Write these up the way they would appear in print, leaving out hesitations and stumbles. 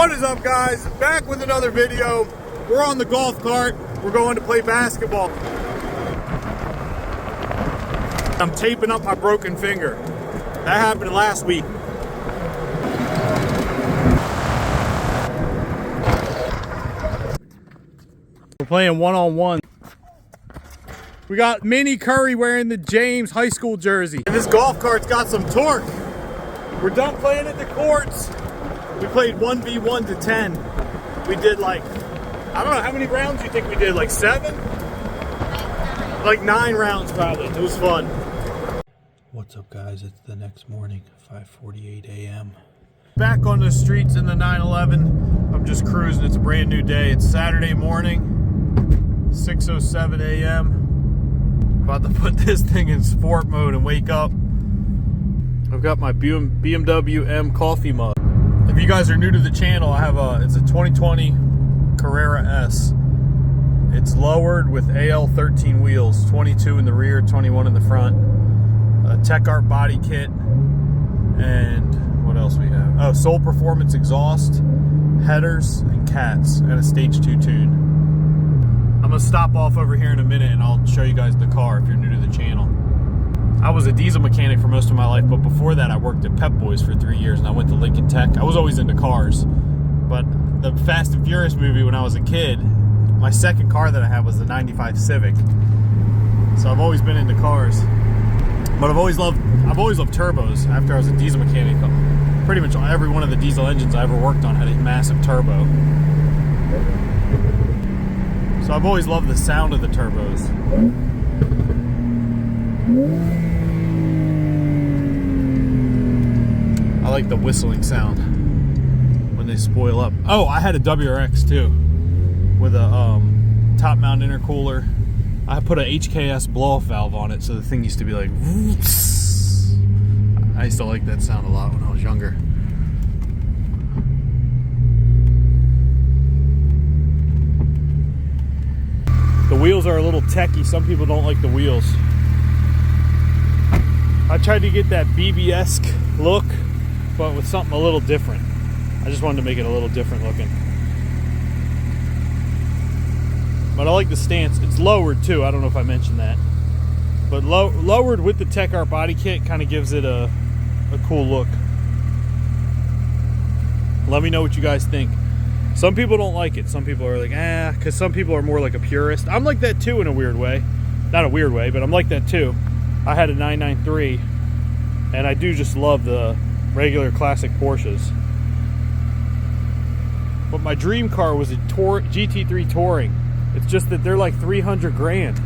What is up, guys? Back with another video. We're on the golf cart. We're going to play basketball. I'm taping up my broken finger. That happened last week. We're playing one-on-one. We got Mini Curry wearing the James high school jersey. And this golf cart's got some torque. We're done playing at the courts. We played 1v1 to 10. We did like, I don't know, how many rounds do you think we did? Like 7? Like 9 rounds probably. It was fun. What's up, guys? It's the next morning, 5:48 a.m. Back on the streets in the 911. I'm just cruising. It's a brand new day. It's Saturday morning, 6:07 a.m. About to put this thing in sport mode and wake up. I've got my BMW M coffee mug. If you guys are new to the channel, I have it's a 2020 Carrera S. It's lowered with AL13 wheels, 22 in the rear, 21 in the front. A TechArt body kit, and what else we have? Oh, Soul Performance exhaust, headers, and cats, and a stage 2 tune. I'm gonna stop off over here in a minute and I'll show you guys the car if you're new to the channel. I was a diesel mechanic for most of my life, but before that I worked at Pep Boys for 3 years and I went to Lincoln Tech. I was always into cars, but the Fast and Furious movie when I was a kid, my second car that I had was the 95 Civic. So I've always been into cars. But I've always loved turbos. After I was a diesel mechanic, pretty much every one of the diesel engines I ever worked on had a massive turbo. So I've always loved the sound of the turbos. I like the whistling sound when they spoil up. Oh, I had a WRX too, with a top mount intercooler. I put a HKS blow-off valve on it, so the thing used to be like... I used to like that sound a lot when I was younger. The wheels are a little techy. Some people don't like the wheels. I tried to get that BB-esque look, but with something a little different. I just wanted to make it a little different looking. But I like the stance. It's lowered too. I don't know if I mentioned that. But lowered with the TechArt body kit kind of gives it a cool look. Let me know what you guys think. Some people don't like it. Some people are like, because some people are more like a purist. I'm like that too in a weird way. Not a weird way, but I'm like that too. I had a 993, and I do just love the regular classic Porsches. But my dream car was a GT3 Touring. It's just that they're like 300 grand.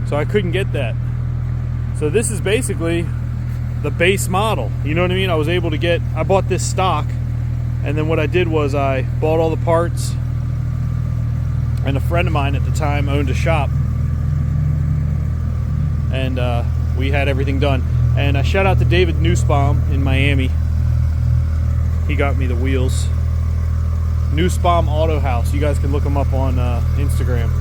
So I couldn't get that. So this is basically the base model. You know what I mean? I bought this stock, and then what I did was I bought all the parts, and a friend of mine at the time owned a shop, and we had everything done. And I shout out to David Nussbaum in Miami. He got me the wheels. Nussbaum Auto House. You guys can look him up on Instagram.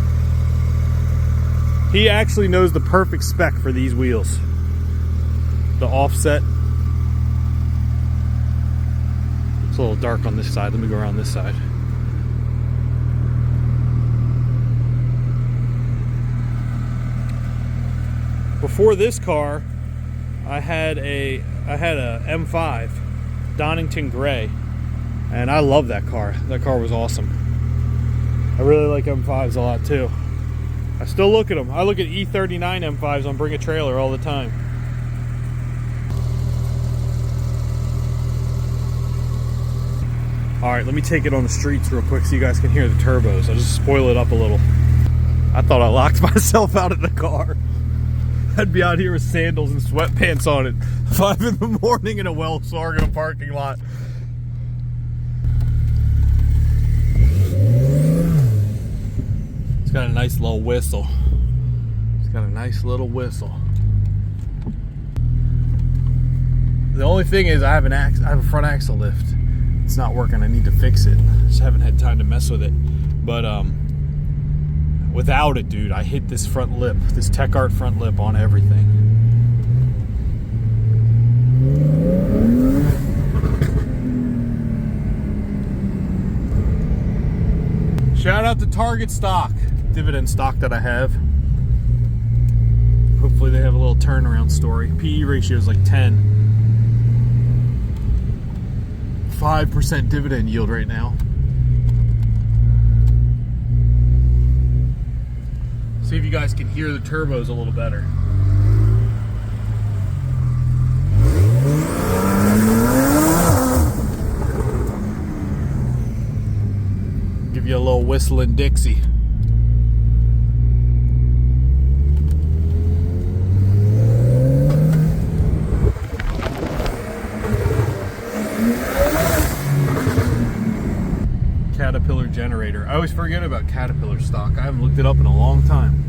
He actually knows the perfect spec for these wheels. The offset. It's a little dark on this side. Let me go around this side. Before this car, I had a M5 Donington Gray. And I love that car. That car was awesome. I really like M5s a lot too. I still look at them. I look at E39 M5s on Bring a Trailer all the time. Alright, let me take it on the streets real quick so you guys can hear the turbos. I'll just spoil it up a little. I thought I locked myself out of the car. I'd be out here with sandals and sweatpants on at 5 in the morning in a Wells Fargo parking lot. It's got a nice little whistle. It's got a nice little whistle. The only thing is I have a front axle lift. It's not working. I need to fix it. Just haven't had time to mess with it. But without it, dude, I hit this front lip, this TechArt front lip on everything. Shout out to Target stock, dividend stock that I have. Hopefully they have a little turnaround story. PE ratio is like 10. 5% dividend yield right now. See if you guys can hear the turbos a little better. Give you a little whistling Dixie. Caterpillar generator. I always forget about Caterpillar stock. I haven't looked it up in a long time.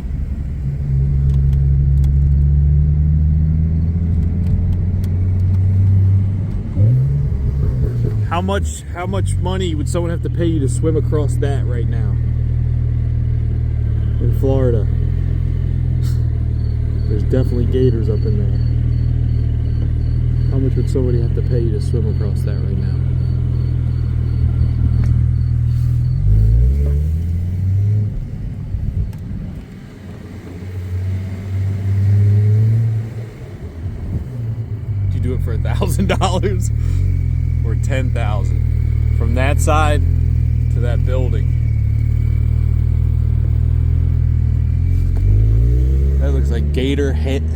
How much money would someone have to pay you to swim across that right now? In Florida. There's definitely gators up in there. How much would somebody have to pay you to swim across that right now? Do it for $1,000 or $10,000 from that side to that building. That looks like gator heaven.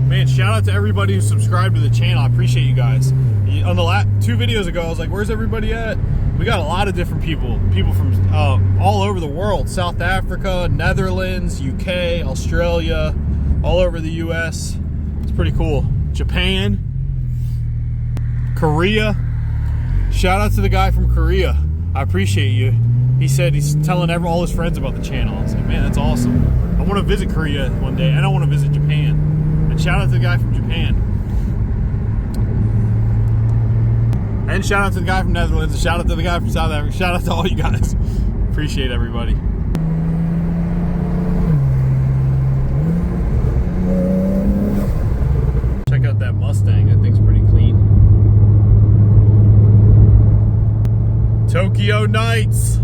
Man, shout out to everybody who subscribed to the channel. I appreciate you guys. On the last 2 videos ago, I was like, where's everybody at? We got a lot of different people from all over the world. South Africa, Netherlands, UK, Australia, all over the US. It's pretty cool. Japan, Korea. Shout out to the guy from Korea. I appreciate you. He said he's telling all his friends about the channel. I was like, man, that's awesome. I want to visit Korea one day, and I want to visit Japan. And shout out to the guy from Japan. And shout out to the guy from Netherlands, and shout out to the guy from South Africa. Shout out to all you guys. Appreciate everybody. Check out that Mustang. That thing's pretty clean. Tokyo Nights.